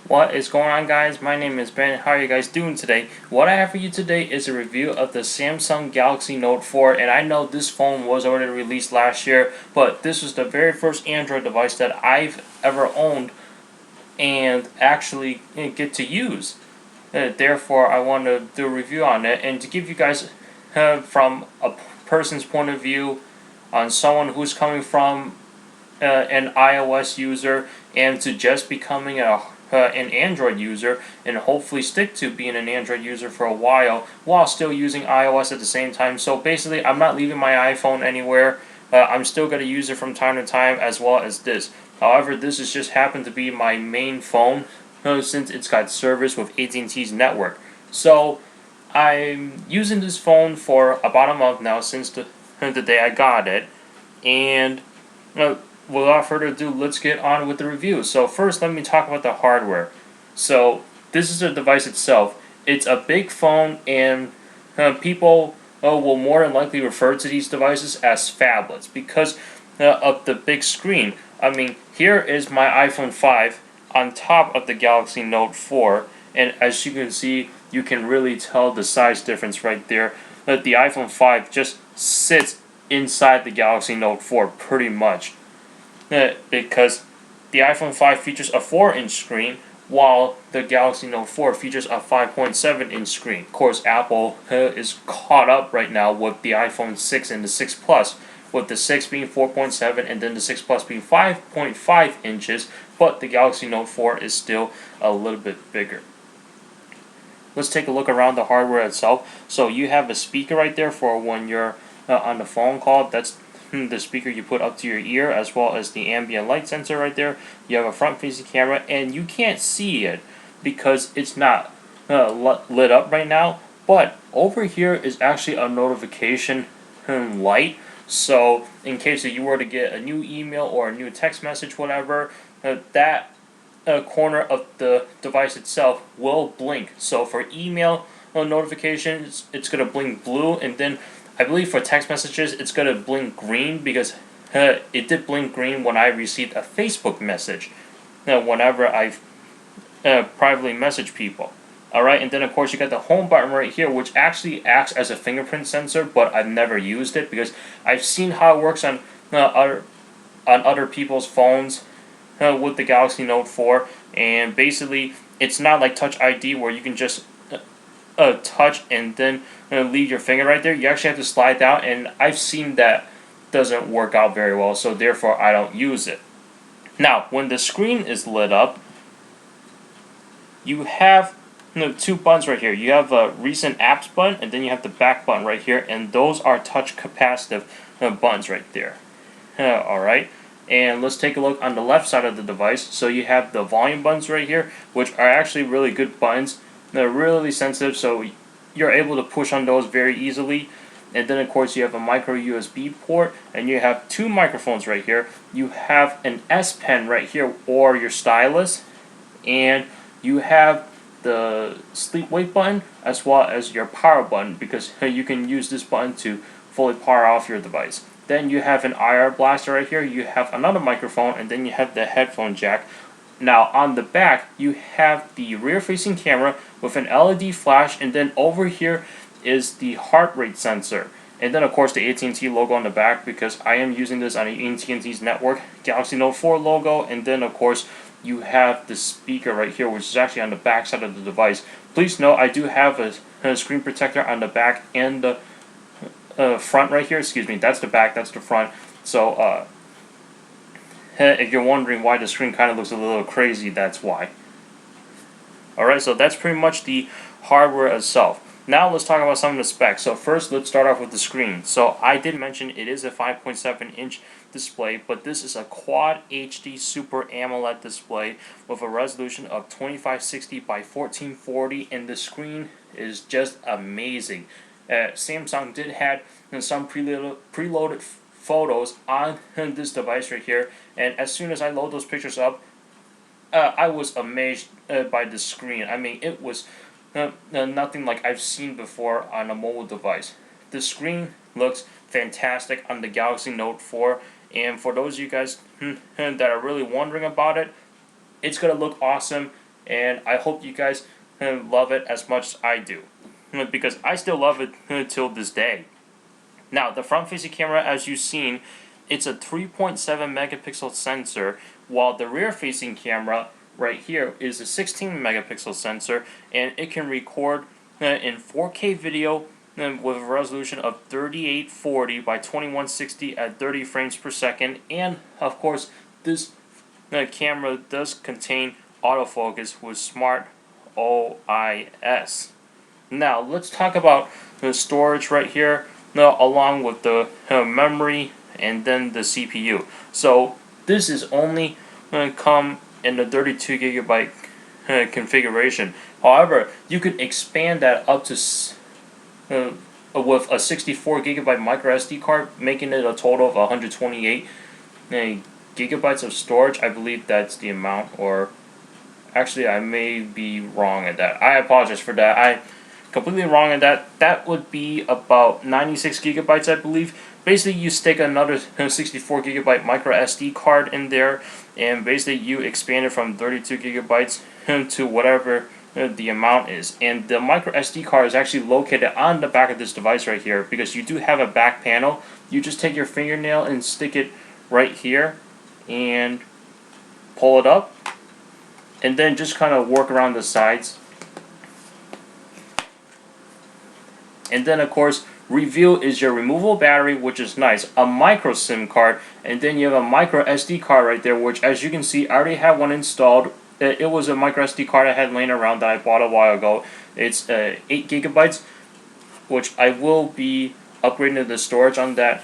What is going on, guys? My name is Ben. How are you guys doing today? What I have for you today is a review of the Samsung Galaxy Note 4, and I know this phone was already released last year, but this was the very first Android device that I've ever owned and actually get to use. Therefore, I want to do a review on it and to give you guys from a person's point of view on someone who's coming from an iOS user and to just becoming an Android user and hopefully stick to being an Android user for a while still using iOS at the same time. So basically, I'm not leaving my iPhone anywhere. I'm still going to use it from time to time as well as this. However, this has just happened to be my main phone since it's got service with AT&T's network. So I'm using this phone for about a month now since the day I got it. And without further ado, let's get on with the review. So first, let me talk about the hardware. So this is the device itself. It's a big phone, and people will more than likely refer to these devices as phablets because of the big screen. I mean, here is my iPhone 5 on top of the Galaxy Note 4, and as you can see, you can really tell the size difference right there. That the iPhone 5 just sits inside the Galaxy Note 4 pretty much. Because the iPhone 5 features a 4-inch screen, while the Galaxy Note 4 features a 5.7-inch screen. Of course, Apple is caught up right now with the iPhone 6 and the 6 Plus, with the 6 being 4.7 and then the 6 Plus being 5.5 inches, but the Galaxy Note 4 is still a little bit bigger. Let's take a look around the hardware itself. So you have a speaker right there for when you're on the phone call. That's the speaker you put up to your ear, as well as the ambient light sensor right there. You have a front-facing camera, and you can't see it because it's not lit up right now. But over here is actually a notification light. So in case that you were to get a new email or a new text message, whatever, that corner of the device itself will blink. So for email notifications, it's going to blink blue, and then I believe for text messages, it's going to blink green because it did blink green when I received a Facebook message whenever I've privately messaged people. Alright, and then of course you got the home button right here, which actually acts as a fingerprint sensor, but I've never used it because I've seen how it works on other people's phones with the Galaxy Note 4, and basically it's not like Touch ID where you can just touch and then leave your finger right there. You actually have to slide down, and I've seen that doesn't work out very well, so therefore I don't use it. Now, when the screen is lit up, you have two buttons right here. You have a recent apps button, and then you have the back button right here, and those are touch capacitive buttons right there. Alright, and let's take a look on the left side of the device. So you have the volume buttons right here, which are actually really good buttons. They're really sensitive, so you're able to push on those very easily. And then of course you have a micro USB port, and you have two microphones right here. You have an S Pen right here, or your stylus, and you have the sleep wake button as well as your power button, because you can use this button to fully power off your device. Then you have an IR blaster right here. You have another microphone, and then you have the headphone jack. Now on the back, you have the rear-facing camera with an LED flash, and then over here is the heart rate sensor. And then of course the AT&T logo on the back, because I am using this on AT&T's network, Galaxy Note 4 logo, and then of course you have the speaker right here, which is actually on the back side of the device. Please note, I do have a screen protector on the back and the front right here. Excuse me, that's the back, that's the front. So if you're wondering why the screen kind of looks a little crazy, that's why. Alright, so that's pretty much the hardware itself. Now let's talk about some of the specs. So first, let's start off with the screen. So I did mention it is a 5.7-inch display, but this is a Quad HD Super AMOLED display with a resolution of 2560 by 1440, and the screen is just amazing. Samsung did have some preloaded photos on this device right here, and as soon as I load those pictures up, I was amazed by the screen. I mean, it was nothing like I've seen before on a mobile device. The screen looks fantastic on the Galaxy Note 4, and for those of you guys that are really wondering about it, it's going to look awesome and I hope you guys love it as much as I do, because I still love it till this day. Now, the front-facing camera, as you've seen, it's a 3.7 megapixel sensor, while the rear-facing camera right here is a 16 megapixel sensor, and it can record in 4K video with a resolution of 3840 by 2160 at 30 frames per second, and of course this camera does contain autofocus with smart OIS. Now let's talk about the storage right here, along with the memory and then the CPU. So this is only going to come in the 32 gigabyte configuration. However, you could expand that up to with a 64 gigabyte micro SD card, making it a total of 128 gigabytes of storage. I believe that's the amount, or actually I may be wrong at that. I apologize for that. I completely wrong at that. That would be about 96 gigabytes, I believe. Basically, you stick another 64 gigabyte micro SD card in there, and basically you expand it from 32 gigabytes to whatever the amount is. And the micro SD card is actually located on the back of this device right here, because you do have a back panel. You just take your fingernail and stick it right here and pull it up, and then just kind of work around the sides. And then of course, reveal is your removable battery, which is nice, a micro SIM card, and then you have a micro SD card right there, which as you can see, I already have one installed. It was a micro SD card I had laying around that I bought a while ago. It's 8 gigabytes, which I will be upgrading the storage on that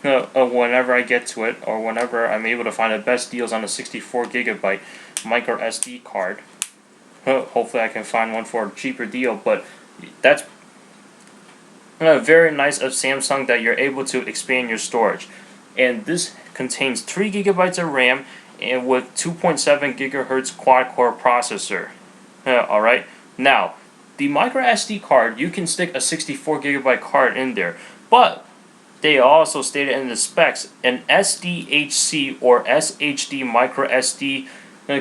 whenever I get to it, or whenever I'm able to find the best deals on a 64 gigabyte micro SD card. Hopefully I can find one for a cheaper deal, but that's very nice of Samsung that you're able to expand your storage. And this contains 3 gigabytes of RAM and with 2.7 gigahertz quad-core processor. Alright, now the micro SD card, you can stick a 64 gigabyte card in there, but they also stated in the specs an SDHC or SHD micro SD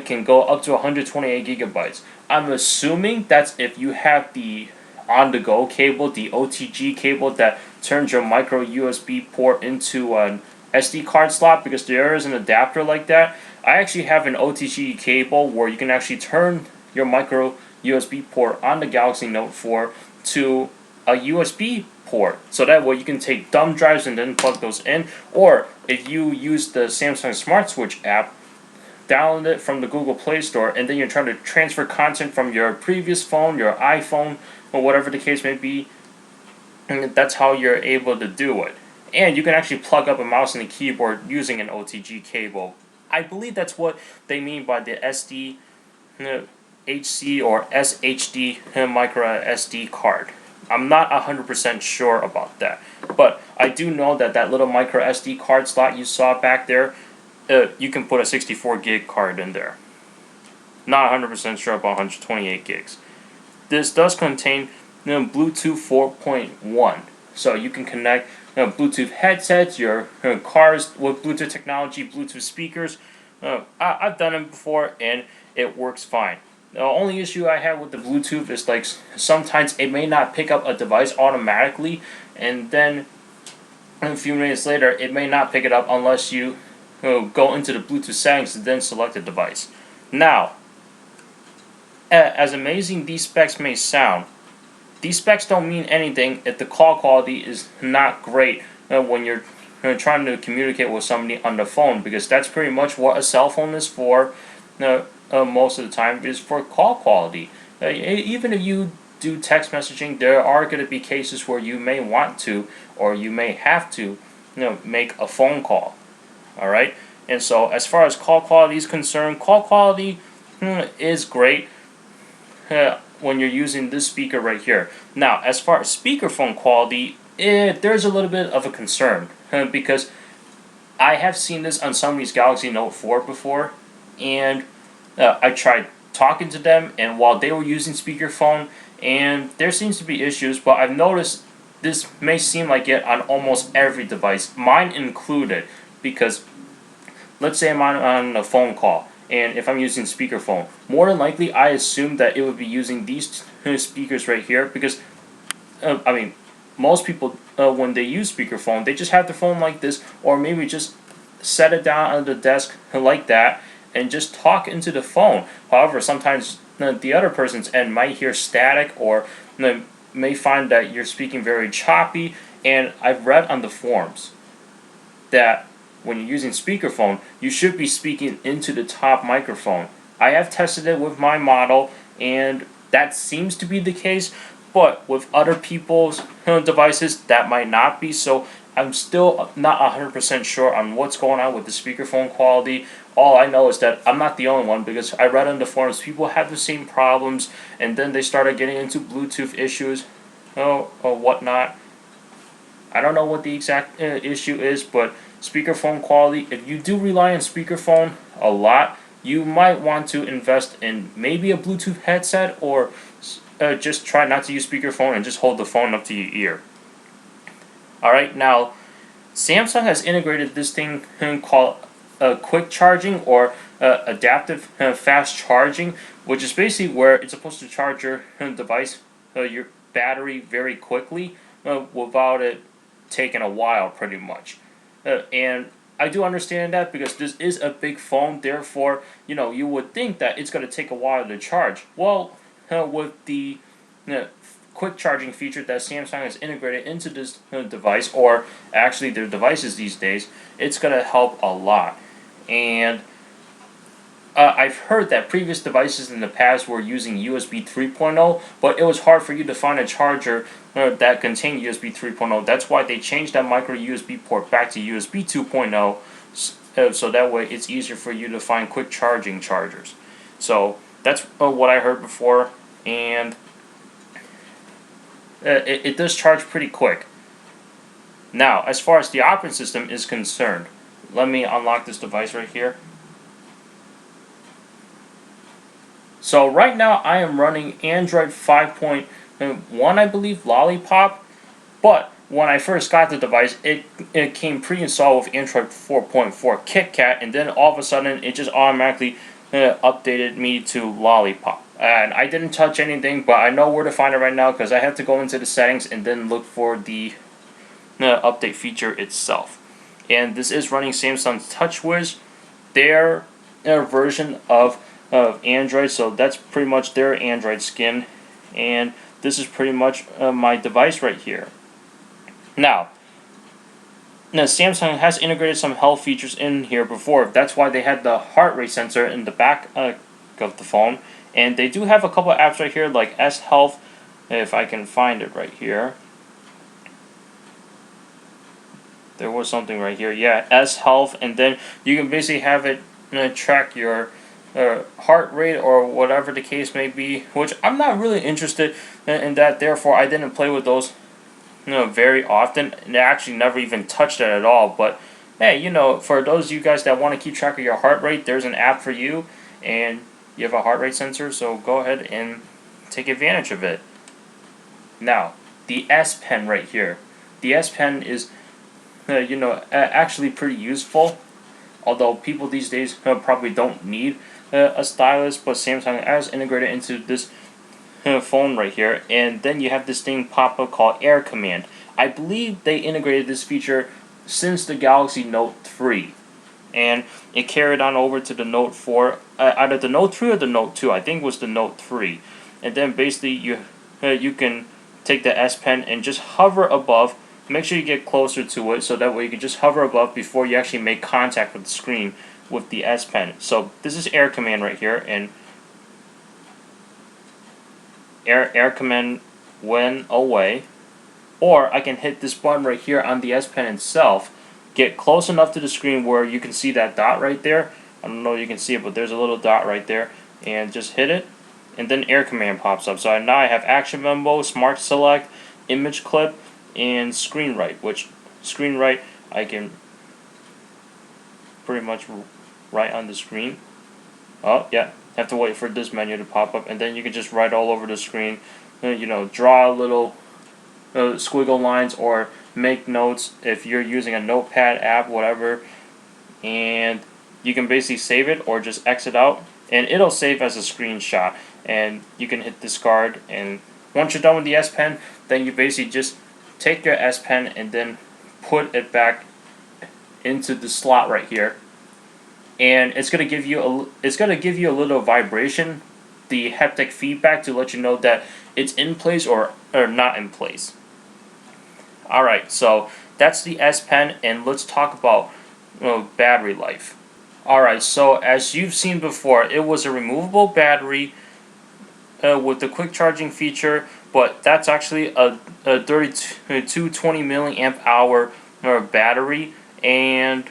can go up to 128 gigabytes. I'm assuming that's if you have the on-the-go cable, the OTG cable that turns your micro USB port into an SD card slot, because there is an adapter like that. I actually have an OTG cable where you can actually turn your micro USB port on the Galaxy Note 4 to a USB port, so that way you can take thumb drives and then plug those in. Or if you use the Samsung Smart Switch app, download it from the Google Play Store, and then you're trying to transfer content from your previous phone, your iPhone, or whatever the case may be, and that's how you're able to do it. And you can actually plug up a mouse and a keyboard using an OTG cable. I believe that's what they mean by the SDHC or SHD micro SD card. I'm not 100% sure about that, but I do know that that little micro SD card slot you saw back there, you can put a 64 gig card in there. Not 100% sure about 128 gigs. This does contain Bluetooth 4.1, so you can connect Bluetooth headsets, your cars with Bluetooth technology, Bluetooth speakers. I've done it before and it works fine. The only issue I have with the Bluetooth is like sometimes it may not pick up a device automatically, and then a few minutes later it may not pick it up unless you go into the Bluetooth settings and then select the device. Now, as amazing these specs may sound, these specs don't mean anything if the call quality is not great when you're trying to communicate with somebody on the phone, because that's pretty much what a cell phone is for. Most of the time is for call quality. Even if you do text messaging, there are going to be cases where you may want to, or you may have to, make a phone call. All right, and so as far as call quality is concerned, call quality is great when you're using this speaker right here. Now, as far as speakerphone quality, there's a little bit of a concern because I have seen this on somebody's Galaxy Note 4 before, and I tried talking to them, and while they were using speakerphone, and there seems to be issues, but I've noticed this may seem like it on almost every device, mine included, because let's say I'm on a phone call, and if I'm using speakerphone. More than likely, I assume that it would be using these speakers right here because, I mean, most people, when they use speakerphone, they just have their phone like this, or maybe just set it down on the desk like that, and just talk into the phone. However, sometimes the other person's end might hear static, or may find that you're speaking very choppy. And I've read on the forums that when you're using speakerphone, you should be speaking into the top microphone. I have tested it with my model, and that seems to be the case, but with other people's devices, that might not be. So I'm still not 100% sure on what's going on with the speakerphone quality. All I know is that I'm not the only one, because I read on the forums people have the same problems, and then they started getting into Bluetooth issues, or whatnot. I don't know what the exact issue is, but speakerphone quality, if you do rely on speakerphone a lot, you might want to invest in maybe a Bluetooth headset, or just try not to use speakerphone and just hold the phone up to your ear. Alright, now Samsung has integrated this thing called quick charging, or adaptive fast charging, which is basically where it's supposed to charge your device, your battery, very quickly, without it taking a while, pretty much. And I do understand that, because this is a big phone, therefore, you would think that it's going to take a while to charge. Well, with the quick charging feature that Samsung has integrated into this device, or actually their devices these days, it's going to help a lot. And I've heard that previous devices in the past were using USB 3.0, but it was hard for you to find a charger that contained USB 3.0. That's why they changed that micro USB port back to USB 2.0, so that way it's easier for you to find quick charging chargers. So that's what I heard before, and it does charge pretty quick. Now, as far as the operating system is concerned, let me unlock this device right here. So right now I am running Android 5.1, I believe, Lollipop, but when I first got the device, it came pre-installed with Android 4.4 KitKat, and then all of a sudden it just automatically updated me to Lollipop. And I didn't touch anything, but I know where to find it right now, because I have to go into the settings and then look for the update feature itself. And this is running Samsung's TouchWiz, their version of Android, so that's pretty much their Android skin, and this is pretty much my device right here. Now, Samsung has integrated some health features in here before. That's why they had the heart rate sensor in the back of the phone, and they do have a couple of apps right here, like S Health, if I can find it right here. There was something right here, yeah, S Health, and then you can basically have it track your heart rate, or whatever the case may be, which I'm not really interested in that, therefore I didn't play with those very often, and I actually never even touched it at all. But hey, for those of you guys that want to keep track of your heart rate, there's an app for you, and you have a heart rate sensor, so go ahead and take advantage of it. Now, the S Pen right here. The S Pen is actually pretty useful, although people these days probably don't need a stylus, but Samsung has integrated into this phone right here. And then you have this thing pop up called Air Command. I believe they integrated this feature since the Galaxy Note 3, and it carried on over to the Note 4, either the Note 3 or the Note 2. I think it was the Note 3. And then basically you can take the S Pen and just hover above. Make sure you get closer to it, so that way you can just hover above before you actually make contact with the screen with the S Pen. So this is Air Command right here, and Air Command when away. Or I can hit this button right here on the S Pen itself, get close enough to the screen where you can see that dot right there. I don't know if you can see it, but there's a little dot right there, and just hit it, and then Air Command pops up. So now I have Action Memo, Smart Select, Image Clip, and Screen Write, which Screen Write I can pretty much write on the screen. Oh yeah, have to wait for this menu to pop up, and then you can just write all over the screen. Draw a little squiggle lines, or make notes if you're using a notepad app, whatever. And you can basically save it or just exit out, and it'll save as a screenshot, and you can hit discard. And once you're done with the S Pen, then you basically just take your S Pen and then put it back into the slot right here, and it's gonna give you a little vibration, the haptic feedback, to let you know that it's in place or not in place. Alright, so that's the S Pen, and let's talk about battery life. Alright, so as you've seen before, it was a removable battery with the quick charging feature, but that's actually a 220 milliamp hour battery, and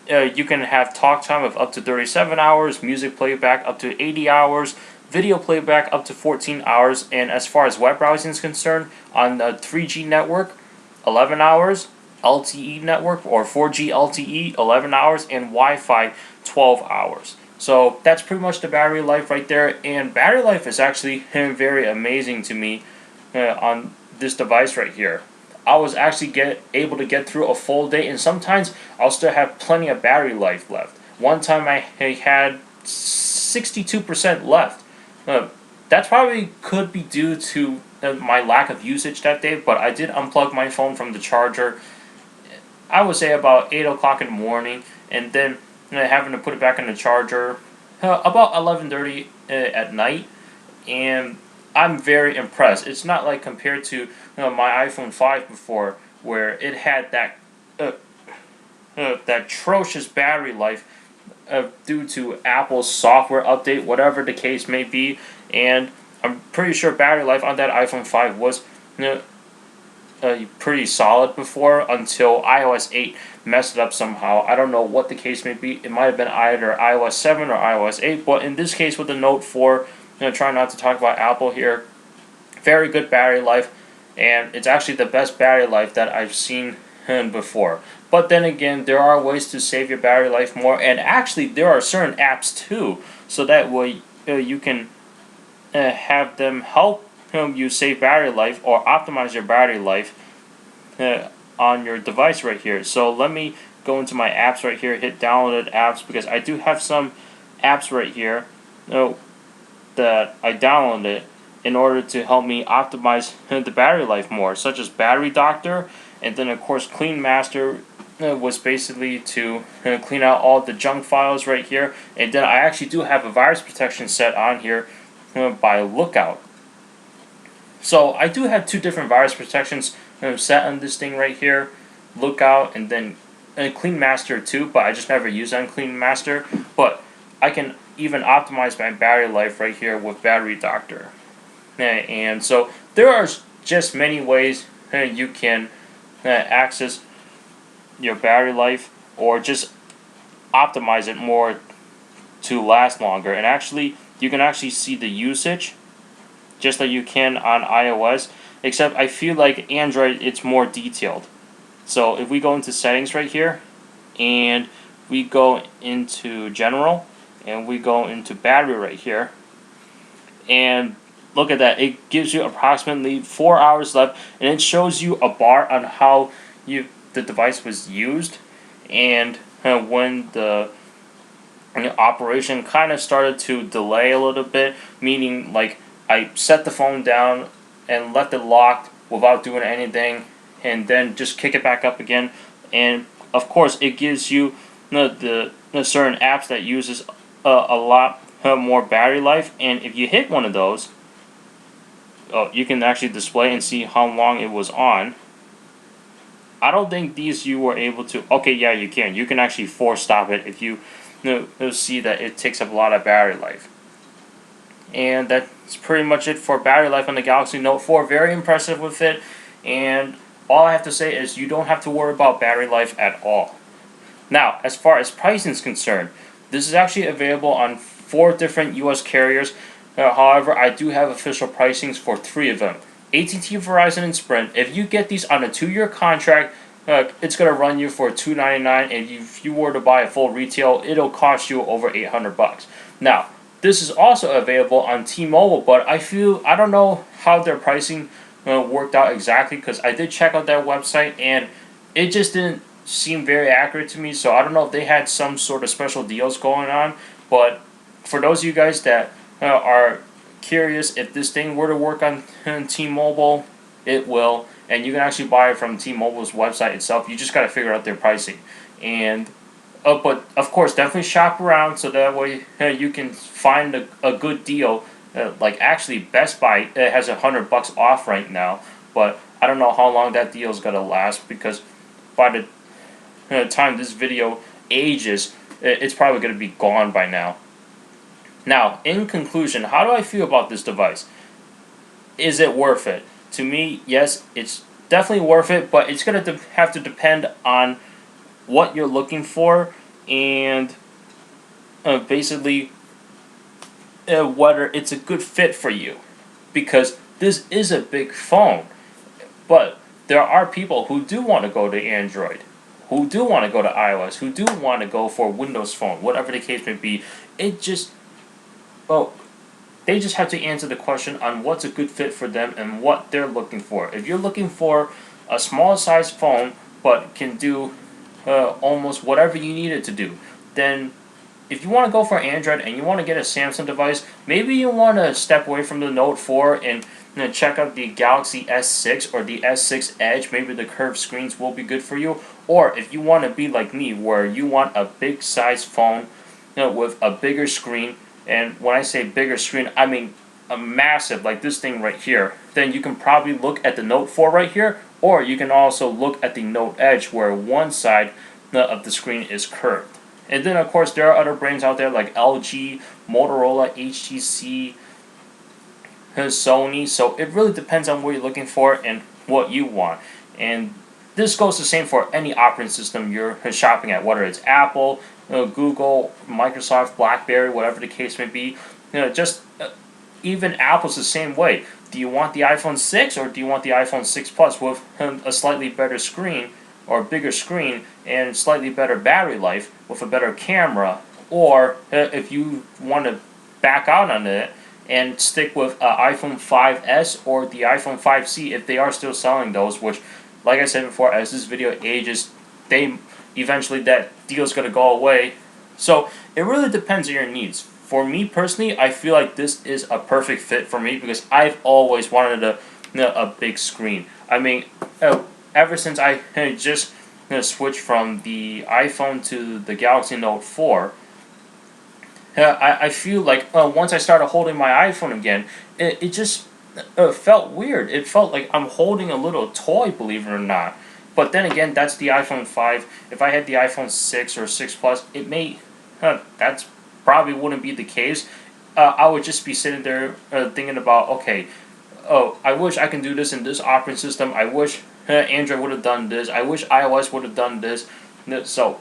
you can have talk time of up to 37 hours, music playback up to 80 hours, video playback up to 14 hours, and as far as web browsing is concerned, on the 3G network, 11 hours, LTE network or 4G LTE, 11 hours, and Wi-Fi, 12 hours. So that's pretty much the battery life right there, and battery life is actually very amazing to me on this device right here. I was actually able to get through a full day, and sometimes I'll still have plenty of battery life left. One time I had 62% left. That probably could be due to my lack of usage that day, but I did unplug my phone from the charger, I would say about 8 o'clock in the morning, and then having to put it back in the charger about 11:30 at night, and I'm very impressed. It's not like compared to my iPhone 5 before, where it had that atrocious battery life due to Apple's software update, whatever the case may be. And I'm pretty sure battery life on that iPhone 5 was pretty solid before, until iOS 8 messed it up somehow. I don't know what the case may be. It might have been either iOS 7 or iOS 8, but in this case with the Note 4, trying not to talk about Apple here, very good battery life, and it's actually the best battery life that I've seen before. But then again, there are ways to save your battery life more, and actually there are certain apps too, so that way you can have them help you save battery life or optimize your battery life on your device right here. So let me go into my apps right here, hit downloaded apps, because I do have some apps right here that I downloaded in order to help me optimize the battery life more, such as Battery Doctor, and then of course Clean Master was basically to clean out all the junk files right here. And then I actually do have a virus protection set on here by Lookout. So I do have two different virus protections set on this thing right here, Lookout and then Clean Master too, but I just never use on Clean Master. But I can even optimize my battery life right here with Battery Doctor. And so there are just many ways you can access your battery life or just optimize it more to last longer. And actually, you can actually see the usage just like you can on iOS, except I feel like Android, it's more detailed. So if we go into settings right here, and we go into general, and we go into battery right here, and look at that, it gives you approximately 4 hours left, and it shows you a bar on how the device was used, and when the operation kind of started to delay a little bit, meaning like I set the phone down and left it locked without doing anything, and then just kick it back up again. And of course it gives you the certain apps that uses a lot more battery life, and if you hit one of those, you can actually display and see how long it was on. I don't think these you were able to. Okay, yeah, you can. You can actually force stop it if you see that it takes up a lot of battery life. And that's pretty much it for battery life on the Galaxy Note 4. Very impressive with it. And all I have to say is you don't have to worry about battery life at all. Now, as far as pricing is concerned, this is actually available on 4 different US carriers. However, I do have official pricings for 3 of them. AT&T, Verizon, and Sprint. If you get these on a 2-year contract, it's going to run you for $299, and if you were to buy a full retail, it'll cost you over $800. Now, this is also available on T-Mobile, but I don't know how their pricing worked out exactly, because I did check out that website and it just didn't seem very accurate to me. So I don't know if they had some sort of special deals going on. But for those of you guys that are curious, if this thing were to work on T-Mobile, it will, and you can actually buy it from T-Mobile's website itself. You just got to figure out their pricing, and but of course, definitely shop around so that way you can find a good deal. Like actually, Best Buy has $100 off right now, but I don't know how long that deal is gonna last because by the time this video ages, it's probably gonna be gone by now. Now, in conclusion, how do I feel about this device? Is it worth it? To me, yes, it's definitely worth it, but it's going to have to depend on what you're looking for and basically whether it's a good fit for you. Because this is a big phone, but there are people who do want to go to Android, who do want to go to iOS, who do want to go for Windows Phone, whatever the case may be. It just, well, they just have to answer the question on what's a good fit for them and what they're looking for. If you're looking for a small size phone but can do almost whatever you need it to do, then if you want to go for Android and you want to get a Samsung device, maybe you want to step away from the Note 4 and check out the Galaxy S6 or the S6 Edge. Maybe the curved screens will be good for you. Or if you want to be like me, where you want a big size phone with a bigger screen, and when I say bigger screen, I mean a massive, like this thing right here, then you can probably look at the Note 4 right here, or you can also look at the Note Edge where one side of the screen is curved. And then of course there are other brands out there like LG, Motorola, HTC, Sony, so it really depends on what you're looking for and what you want. And this goes the same for any operating system you're shopping at, whether it's Apple, Google, Microsoft, BlackBerry, whatever the case may be. Even Apple's the same way. Do you want the iPhone 6 or do you want the iPhone 6 Plus with a slightly better screen or bigger screen and slightly better battery life with a better camera? Or if you want to back out on it and stick with iPhone 5S or the iPhone 5C if they are still selling those, which, like I said before, as this video ages, eventually that deal is going to go away. So it really depends on your needs. For me personally, I feel like this is a perfect fit for me because I've always wanted a big screen. I mean, ever since I just switched from the iPhone to the Galaxy Note 4, I feel like once I started holding my iPhone again, it just felt weird. It felt like I'm holding a little toy, believe it or not. But then again, that's the iPhone 5. If I had the iPhone 6 or 6 Plus, it may, that's probably wouldn't be the case. I would just be sitting there thinking about, okay, oh, I wish I can do this in this operating system. I wish Android would have done this. I wish iOS would have done this. So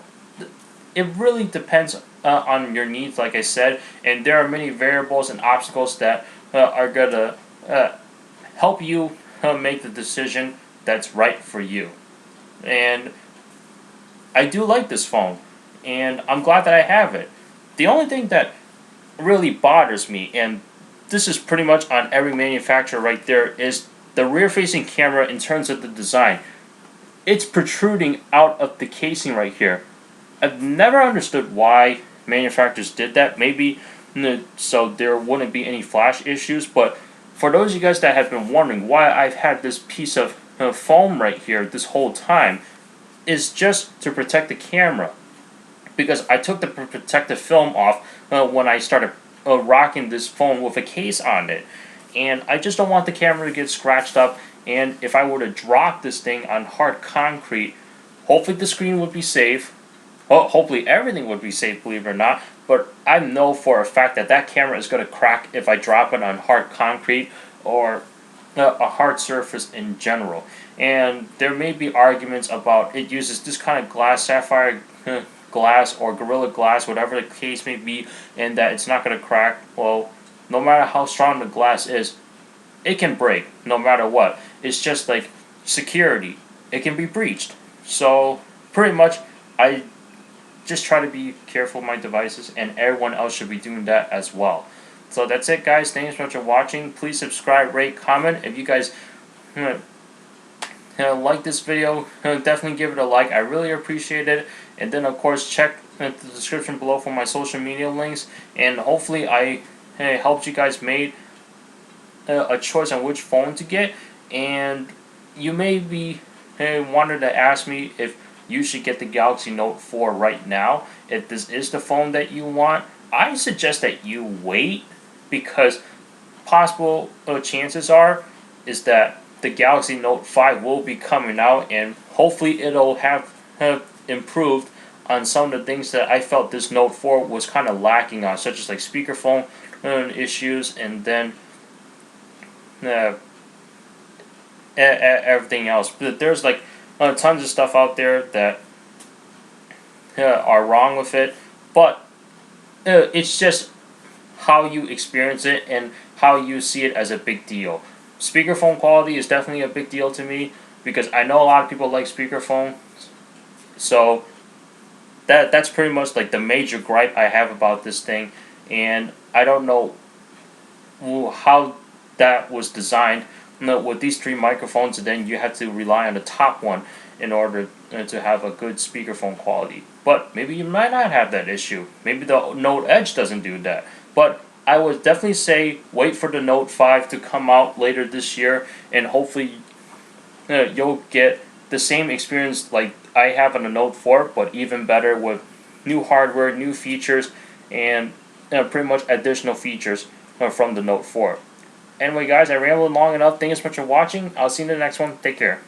it really depends on your needs, like I said, and there are many variables and obstacles that are going to help you make the decision that's right for you. And I do like this phone, and I'm glad that I have it. The only thing that really bothers me, and this is pretty much on every manufacturer right there, is the rear-facing camera in terms of the design. It's protruding out of the casing right here. I've never understood why manufacturers did that. Maybe so there wouldn't be any flash issues, but for those of you guys that have been wondering why I've had this piece of foam right here this whole time, is just to protect the camera. Because I took the protective film off when I started rocking this phone with a case on it. And I just don't want the camera to get scratched up. And if I were to drop this thing on hard concrete, hopefully the screen would be safe. Well, hopefully everything would be safe, believe it or not. But I know for a fact that that camera is going to crack if I drop it on hard concrete or a hard surface in general. And there may be arguments about it uses this kind of glass, sapphire glass or Gorilla Glass, whatever the case may be, and that it's not going to crack. Well, no matter how strong the glass is, it can break no matter what. It's just like security. It can be breached. So pretty much I just try to be careful with my devices, and everyone else should be doing that as well. So that's it, guys. Thanks so much for watching. Please subscribe, rate, comment. If you guys like this video, definitely give it a like. I really appreciate it. And then of course check the description below for my social media links. And hopefully I helped you guys make a choice on which phone to get. And you may be wanted to ask me if you should get the Galaxy Note 4 right now. If this is the phone that you want, I suggest that you wait, because possible chances are is that the Galaxy Note 5 will be coming out, and hopefully it'll have improved on some of the things that I felt this Note 4 was kind of lacking on, such as like speakerphone issues, and then uh, everything else. But there's like tons of stuff out there that are wrong with it, but it's just how you experience it and how you see it as a big deal. Speakerphone quality is definitely a big deal to me, because I know a lot of people like speakerphone. So that's pretty much like the major gripe I have about this thing, and I don't know how that was designed. With these three microphones, and then you have to rely on the top one in order to have a good speakerphone quality. But maybe you might not have that issue. Maybe the Note Edge doesn't do that. But I would definitely say wait for the Note 5 to come out later this year, and hopefully you'll get the same experience like I have on the Note 4, but even better with new hardware, new features, and pretty much additional features from the Note 4. Anyway, guys, I rambled long enough. Thank you so much for watching. I'll see you in the next one. Take care.